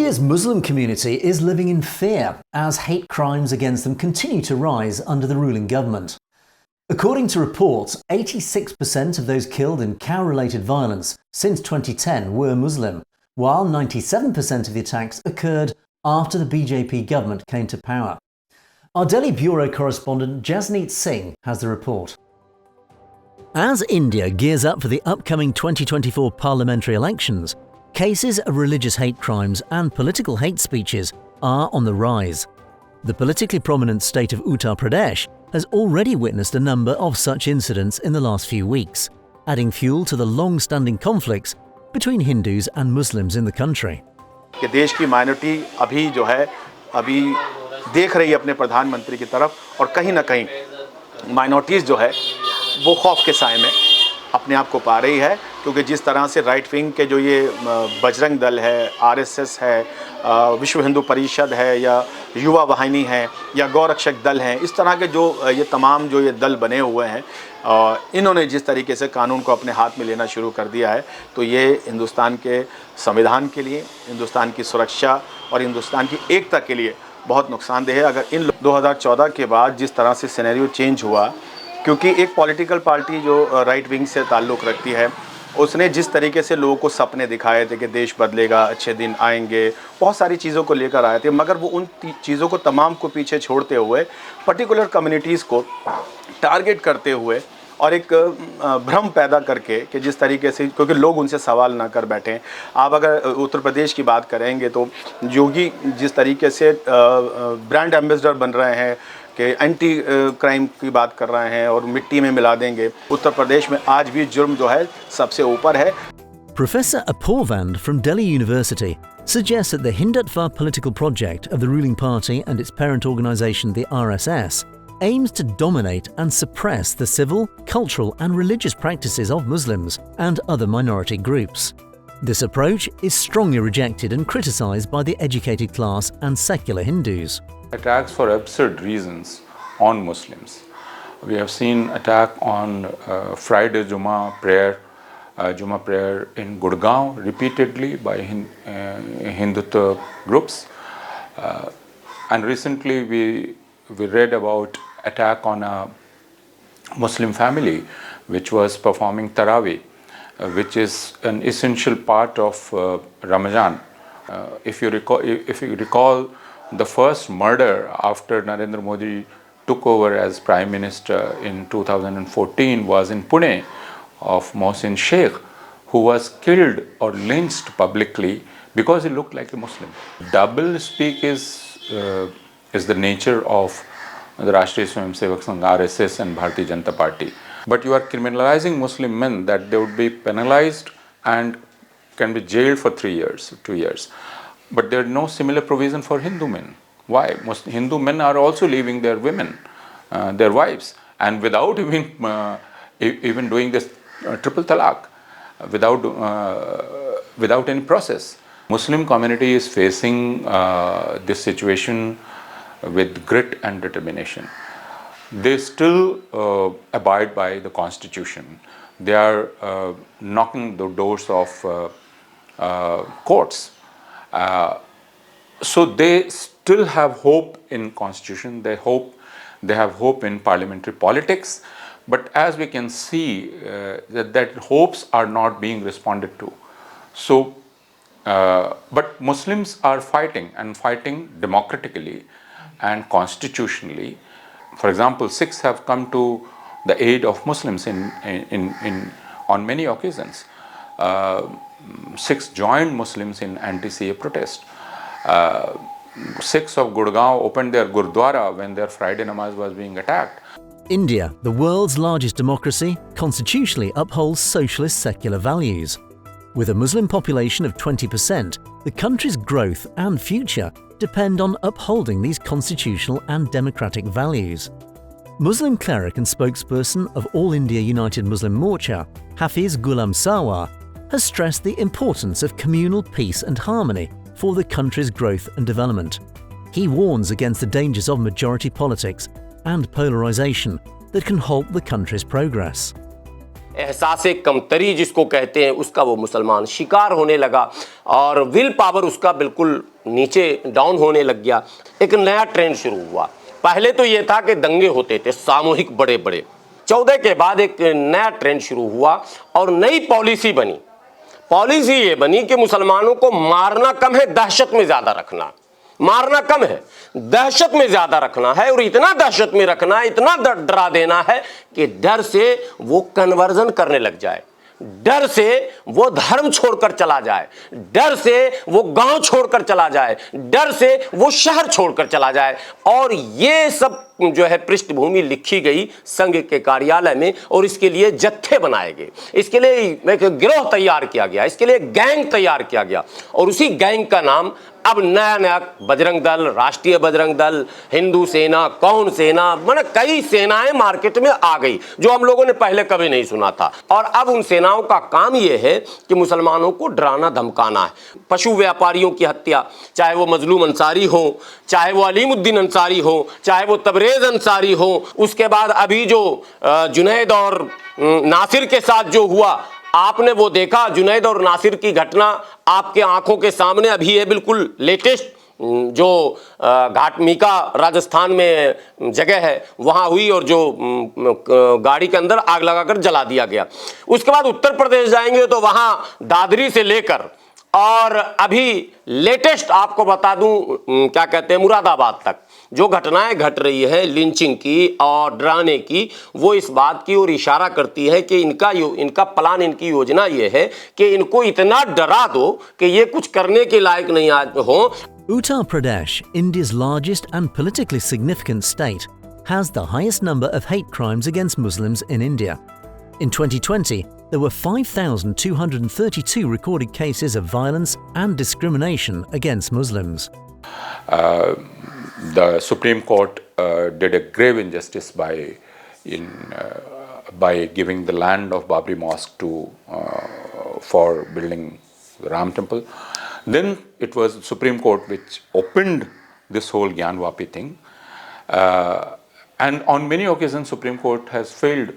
India's Muslim community is living in fear as hate crimes against them continue to rise under the ruling government. According to reports, 86% of those killed in cow-related violence since 2010 were Muslim, while 97% of the attacks occurred after the BJP government came to power. Our Delhi bureau correspondent Jasneet Singh has the report. As India gears up for the upcoming 2024 parliamentary elections, cases of religious hate crimes and political hate speeches are on the rise. The politically prominent state of Uttar Pradesh has already witnessed a number of such incidents in the last few weeks, adding fuel to the long-standing conflicts between Hindus and Muslims in the country. कि देश की minority अभी देख रही है अपने प्रधानमंत्री की तरफ और कहीं ना कहीं माइनॉरिटीज़ जो है वो खौफ के साए में अपने आप को पा रही है, क्योंकि जिस तरह से राइट विंग के जो ये बजरंग दल है, आरएसएस है, विश्व हिंदू परिषद है, या युवा वाहिनी है, या गौरक्षक दल हैं, इस तरह के जो ये तमाम जो ये दल बने हुए हैं, इन्होंने जिस तरीके से कानून को अपने हाथ में लेना शुरू कर दिया है, तो ये हिंदुस्तान के संविधान के लिए, हिंदुस्तान की सुरक्षा और हिंदुस्तान की एकता के लिए बहुत नुकसानदेह है। अगर इन 2014 के बाद जिस तरह से सिनेरियो चेंज हुआ, क्योंकि एक पॉलिटिकल पार्टी जो राइट विंग से ताल्लुक़ रखती है, उसने जिस तरीके से लोगों को सपने दिखाए थे कि देश बदलेगा, अच्छे दिन आएंगे, बहुत सारी चीज़ों को लेकर आए थे, मगर वो उन चीज़ों को तमाम को पीछे छोड़ते हुए पर्टिकुलर कम्युनिटीज़ को टारगेट करते हुए और एक भ्रम पैदा करके कि जिस तरीके से, क्योंकि लोग उनसे सवाल ना कर बैठें। आप अगर उत्तर प्रदेश की बात करेंगे तो योगी जिस तरीके से ब्रांड एम्बेसडर बन रहे हैं कि एंटी क्राइम की बात कर रहे हैं और मिट्टी में मिला देंगे, उत्तर प्रदेश में आज भी जुर्म जो है सबसे ऊपर है। Professor Apoorvand from Delhi University suggests that the Hindutva political project of the ruling party and its parent organisation, the RSS, aims to dominate and suppress the civil, cultural and religious practices of Muslims and other minority groups. This approach is strongly rejected and criticised by the educated class and secular Hindus. Attacks for absurd reasons on Muslims. We have seen attack on Friday Jummah prayer in Gurgaon repeatedly by Hindutva groups, and recently we read about attack on a Muslim family which was performing Tarawih, which is an essential part of Ramadan. If you recall, the first murder after Narendra Modi took over as Prime Minister in 2014 was in Pune of Mohsin Sheikh, who was killed or lynched publicly because he looked like a Muslim. Double speak is the nature of the Rashtriya Swayamsevak Sangh, RSS and Bharatiya Janata Party. But you are criminalizing Muslim men that they would be penalized and can be jailed for 3 years, 2 years. But there is no similar provision for Hindu men. Why? Hindu men are also leaving their women, their wives, and without even doing this triple talaq, without any process. Muslim community is facing this situation with grit and determination. They still abide by the constitution. They are knocking the doors of courts. So they still have hope in constitution. They have hope in parliamentary politics. But as we can see, that hopes are not being responded to. So, but Muslims are fighting democratically and constitutionally. For example, Sikhs have come to the aid of Muslims on many occasions. Sikhs joined Muslims in anti-CA protest. Sikhs of Gurgaon opened their Gurdwara when their Friday namaz was being attacked. India, the world's largest democracy, constitutionally upholds socialist secular values. With a Muslim population of 20%, the country's growth and future depend on upholding these constitutional and democratic values. Muslim cleric and spokesperson of All India United Muslim Morcha, Hafiz Ghulam Sarwar, has stressed the importance of communal peace and harmony for the country's growth and development. He warns against the dangers of majority politics and polarization that can halt the country's progress. एहसास कमतरी जिसको कहते हैं उसका वो मुसलमान शिकार होने लगा और विल पावर उसका बिल्कुल नीचे डाउन होने लग गया। एक नया ट्रेंड शुरू हुआ। पहले तो ये था कि दंगे होते थे सामूहिक बड़े बड़े, 14 के बाद एक नया ट्रेंड शुरू हुआ और नई पॉलिसी बनी। पॉलिसी ये बनी कि मुसलमानों को मारना कम है, दहशत में ज़्यादा रखना। मारना कम है, दहशत में ज़्यादा रखना है, और इतना दहशत में रखना है, इतना डरा देना है कि डर से वो कन्वर्जन करने लग जाए, डर से वो धर्म छोड़कर चला जाए, डर से वो गांव छोड़कर चला जाए, डर से वो शहर छोड़कर चला जाए। और ये सब जो है पृष्ठभूमि लिखी गई संघ के कार्यालय में, और इसके लिए जत्थे बनाए गए, इसके लिए एक गिरोह तैयार किया गया, इसके लिए गैंग तैयार किया गया, और उसी गैंग का नाम अब नया नया बजरंग दल, राष्ट्रीय बजरंग दल, हिंदू सेना, कौन सेना, मतलब कई सेनाएं मार्केट में आ गई जो हम लोगों ने पहले कभी नहीं सुना था। और अब उन सेनाओं का काम यह है कि मुसलमानों को डराना धमकाना है। पशु व्यापारियों की हत्या, चाहे वो मजलूम अंसारी हो, चाहे वो अलीमुद्दीन अंसारी हो, चाहे वो तबरेज अंसारी हो, उसके बाद अभी जो जुनैद और नासिर के साथ जो हुआ, आपने वो देखा, जुनैद और नासिर की घटना आपके आंखों के सामने अभी है, बिल्कुल लेटेस्ट, जो घाटमीका राजस्थान में जगह है वहाँ हुई, और जो गाड़ी के अंदर आग लगाकर जला दिया गया। उसके बाद उत्तर प्रदेश जाएंगे तो वहाँ दादरी से लेकर और अभी लेटेस्ट आपको बता दूं क्या कहते हैं मुरादाबाद तक जो घटनाएं घट रही है लिंचिंग की और डराने की, वो इस बात की ओर इशारा करती है कि इनका प्लान, इनकी योजना ये है कि इनको इतना डरा दो कि ये कुछ करने के लायक नहीं हो। Uttar Pradesh, India's largest and politically significant state, has the highest number of hate crimes against Muslims in India. In 2020, there were 5,232 recorded cases of violence and discrimination against Muslims. The Supreme Court did a grave injustice by giving the land of Babri Mosque for building the Ram Temple. Then it was the Supreme Court which opened this whole Gyanvapi thing, and on many occasions Supreme Court has failed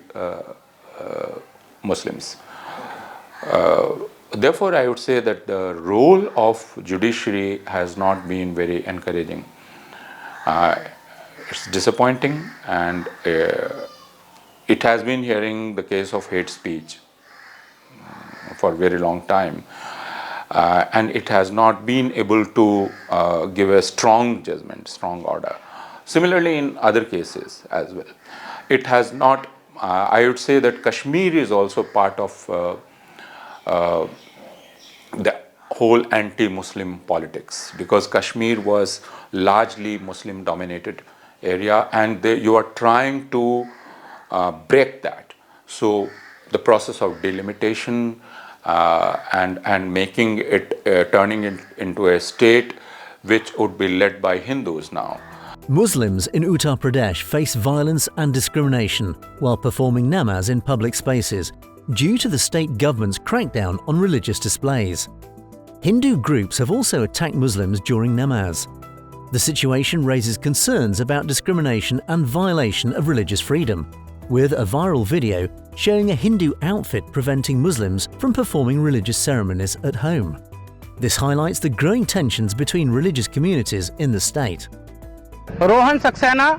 Muslims. Therefore, I would say that the role of judiciary has not been very encouraging. It's disappointing, and it has been hearing the case of hate speech for a very long time, and it has not been able to give a strong judgment, strong order. Similarly, in other cases as well, it has not. I would say that Kashmir is also part of the whole anti-Muslim politics, because Kashmir was largely Muslim-dominated area, and you are trying to break that. So the process of delimitation and making it, turning it into a state which would be led by Hindus now. Muslims in Uttar Pradesh face violence and discrimination while performing namaz in public spaces due to the state government's crackdown on religious displays. Hindu groups have also attacked Muslims during namaz. The situation raises concerns about discrimination and violation of religious freedom, with a viral video showing a Hindu outfit preventing Muslims from performing religious ceremonies at home. This highlights the growing tensions between religious communities in the state. Rohan Saxena,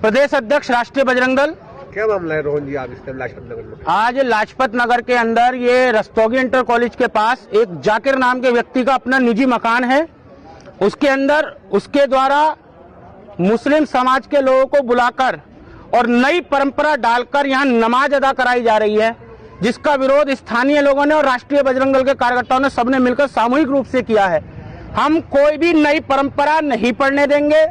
प्रदेश अध्यक्ष राष्ट्रीय बजरंग दल। क्या मामला है रोहन जी आप इस time Lajpat Nagar में? आज लाजपत नगर के अंदर ये रस्तोगी इंटर कॉलेज के पास एक जाकिर नाम के व्यक्ति का अपना निजी मकान है। उसके अंदर उसके द्वारा मुस्लिम समाज के लोगों को बुलाकर और नई परंपरा डालकर यहाँ नमाज अदा कराई जा रही है, जिसका विरोध स्थानीय लोगों ने और राष्ट्रीय बजरंग दल के कार्यकर्ताओं ने सबने मिलकर सामूहिक रूप से किया है। हम कोई भी नई परंपरा नहीं पढ़ने देंगे।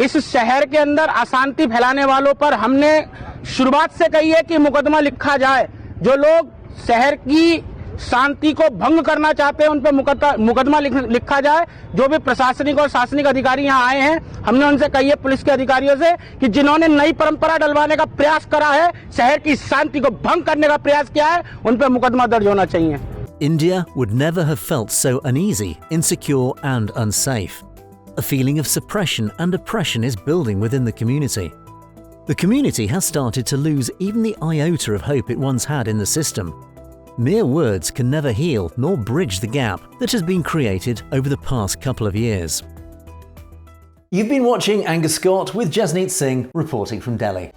इस शहर के अंदर अशांति फैलाने वालों पर हमने शुरुआत से कही है कि मुकदमा लिखा जाए। जो लोग शहर की शांति को भंग करना चाहते हैं उन पर मुकदमा लिखा जाए। जो भी प्रशासनिक और शासनिक अधिकारी यहाँ आए हैं, हमने उनसे कही है, पुलिस के अधिकारियों से, कि जिन्होंने नई परंपरा डलवाने का प्रयास करा है, शहर की शांति को भंग करने का प्रयास किया है, उन पर मुकदमा दर्ज होना चाहिए। India would never have felt so uneasy, insecure and unsafe. A feeling of suppression and oppression is building within the community. The community has started to lose even the iota of hope it once had in the system. mere words can never heal nor bridge the gap that has been created over the past couple of years. You've been watching Angus Scott with Jasneet Singh reporting from Delhi.